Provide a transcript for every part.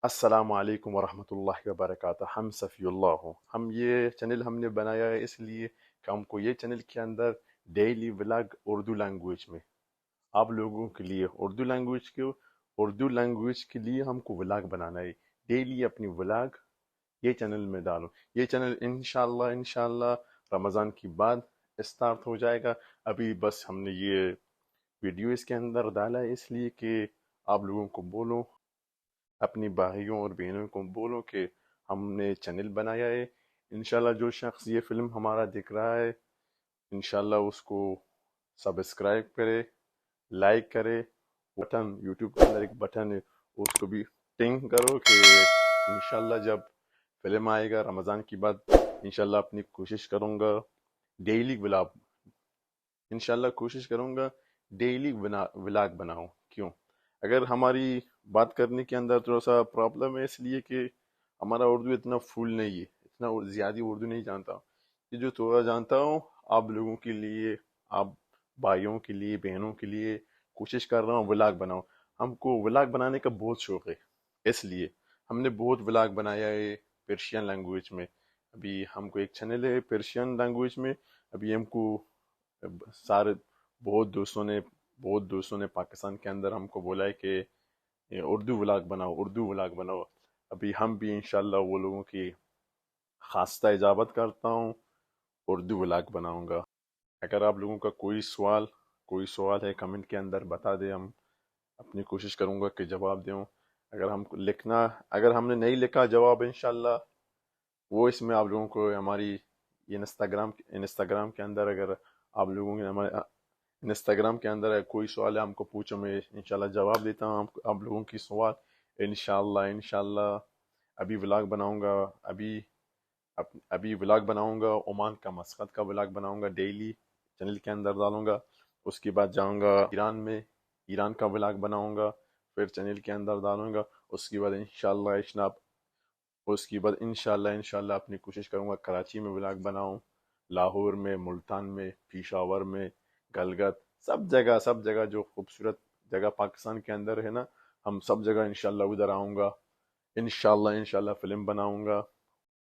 السلام علیکم ورحمۃ اللہ وبرکاتہ. ہم صفی اللہ ہوں. یہ چینل ہم نے بنایا ہے اس لیے کہ ہم کو یہ چینل کے اندر ڈیلی ولاگ اردو لینگویج میں آپ لوگوں کے لیے اردو لینگویج کے لیے ہم کو ولاگ بنانا ہے. ڈیلی اپنی ولاگ یہ چینل میں ڈالو. یہ چینل انشاءاللہ رمضان کی بعد اسٹارٹ ہو جائے گا. ابھی بس ہم نے یہ ویڈیو اس کے اندر ڈالا ہے اس لیے کہ آپ لوگوں کو بولو، اپنی بھائیوں اور بہنوں کو بولو کہ ہم نے چینل بنایا ہے. انشاءاللہ جو شخص یہ فلم ہمارا دیکھ رہا ہے انشاءاللہ اس کو سبسکرائب کرے، لائک کرے. بٹن یوٹیوب کے اندر ایک بٹن ہے اس کو بھی ٹنگ کرو کہ انشاءاللہ جب فلم آئے گا رمضان کی بعد انشاءاللہ اپنی کوشش کروں گا ڈیلی ولاگ انشاءاللہ کوشش کروں گا ڈیلی ولاگ بناؤں. کیوں؟ اگر ہماری بات کرنے کے اندر تھوڑا سا پرابلم ہے اس لیے کہ ہمارا اردو اتنا فل نہیں ہے، اتنا زیادہ اردو نہیں جانتا ہوں. یہ جو تھوڑا جانتا ہوں آپ لوگوں کے لیے، آپ بھائیوں کے لیے، بہنوں کے لیے کوشش کر رہا ہوں ولاگ بناؤں. ہم کو ولاگ بنانے کا بہت شوق ہے اس لیے ہم نے بہت ولاگ بنایا ہے پرشین لینگویج میں. ابھی ہم کو ایک چینل ہے پرشین لینگویج میں. ابھی ہم کو سارے بہت دوستوں نے پاکستان کے اندر ہم کو بولا ہے کہ یہ اردو ولاگ بناؤ. ابھی ہم بھی انشاءاللہ وہ لوگوں کی خواستہ اجابت کرتا ہوں، اردو ولاگ بناؤں گا. اگر آپ لوگوں کا کوئی سوال ہے کمنٹ کے اندر بتا دیں، ہم اپنی کوشش کروں گا کہ جواب دوں. اگر ہم نے نہیں لکھا جواب انشاءاللہ وہ اس میں آپ لوگوں کو ہماری انسٹاگرام کے اندر، اگر آپ لوگوں نے ہمارے انسٹاگرام کے اندر ہے کوئی سوال ہے ہم کو پوچھو، میں انشاءاللہ جواب دیتا ہوں آپ لوگوں کی سوال. انشاءاللہ ابھی ولاگ بناؤں گا. ابھی ولاگ بناؤں گا عمان کا، مسقط کا ولاگ بناؤں گا، ڈیلی چینل کے اندر ڈالوں گا. اس کے بعد جاؤں گا ایران کا ولاگ بناؤں گا، پھر چینل کے اندر ڈالوں گا. اس کے بعد انشاءاللہ اپنی کوشش کروں گا کراچی میں ولاگ بناؤں، لاہور میں، ملتان میں، پشاور میں، گلگت، سب جگہ جو خوبصورت جگہ پاکستان کے اندر ہے نا، ہم سب جگہ انشاءاللہ ادھر آؤں گا. انشاءاللہ فلم بناؤں گا.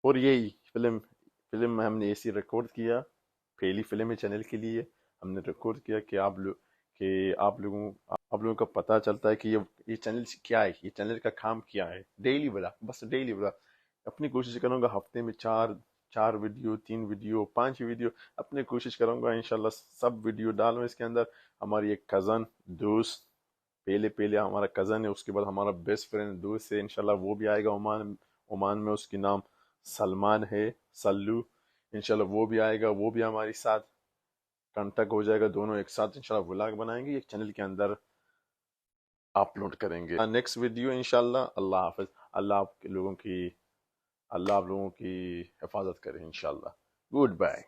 اور یہی فلم میں ہم نے ایسی ریکارڈ کیا، پہلی فلم ہے چینل کے لیے. ہم نے ریکارڈ کیا کہ آپ لوگوں کا پتہ چلتا ہے کہ یہ چینل کیا ہے، یہ چینل کا کام کیا ہے. ڈیلی ولاگ، بس ڈیلی ولاگ. اپنی کوشش کروں گا ہفتے میں چار ویڈیو، 3 ویڈیو، 5 ویڈیو اپنی کوشش کروں گا انشاءاللہ سب ویڈیو ڈالوں. اس کے اندر ہماری ایک کزن دوست، پہلے ہمارا کزن ہے، اس کے بعد ہمارا بیسٹ فرینڈ دوست ہے انشاءاللہ وہ بھی آئے گا عمان میں. اس کی نام سلمان ہے، سلو. انشاءاللہ وہ بھی آئے گا، وہ بھی ہمارے ساتھ کانٹیکٹ ہو جائے گا. دونوں ایک ساتھ انشاءاللہ ولاگ بنائیں گے، ایک چینل کے اندر اپلوڈ کریں گے. نیکسٹ ویڈیو انشاءاللہ. اللہ حافظ. اللہ آپ لوگوں کی حفاظت کرے انشاءاللہ. Good bye.